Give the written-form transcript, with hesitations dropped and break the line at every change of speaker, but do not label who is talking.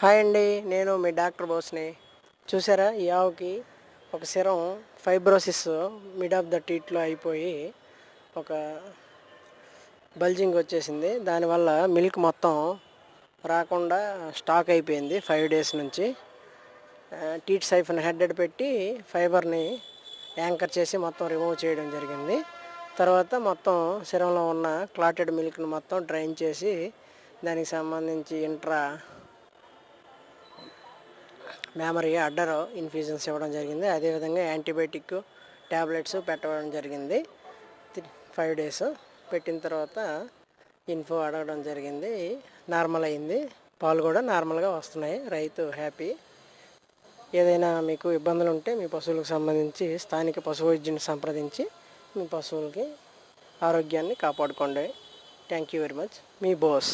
Hi అండి, నేను మీ doctor బోస్ని. చూసారా, ఈ ఆవుకి ఒక సిరం ఫైబ్రోసిస్ మిడ్ ఆఫ్ ద టీట్లో అయిపోయి ఒక బల్జింగ్ వచ్చేసింది. దానివల్ల మిల్క్ మొత్తం రాకుండా స్టాక్ అయిపోయింది 5 days నుంచి. టీట్ సైఫన్ హెడెడ్ పెట్టి ఫైబర్ని యాంకర్ చేసి మొత్తం రిమూవ్ చేయడం జరిగింది. తర్వాత మొత్తం సిరంలో ఉన్న క్లాటెడ్ మిల్క్ని మొత్తం డ్రైన్ చేసి దానికి సంబంధించి మెమరీ అడ్డర్ ఇన్ఫ్యూజన్స్ ఇవ్వడం జరిగింది. అదేవిధంగా యాంటీబయాటిక్ ట్యాబ్లెట్స్ పెట్టడం జరిగింది. 5 days పెట్టిన తర్వాత ఇన్ఫో అడగడం జరిగింది. నార్మల్ అయింది. పాలు కూడా నార్మల్గా వస్తున్నాయి. రైతు హ్యాపీ. ఏదైనా మీకు ఇబ్బందులు ఉంటే మీ పశువులకు సంబంధించి స్థానిక పశు వైద్యుని సంప్రదించి మీ పశువులకి ఆరోగ్యాన్ని కాపాడుకోండి. Thank you very much. మీ బోస్.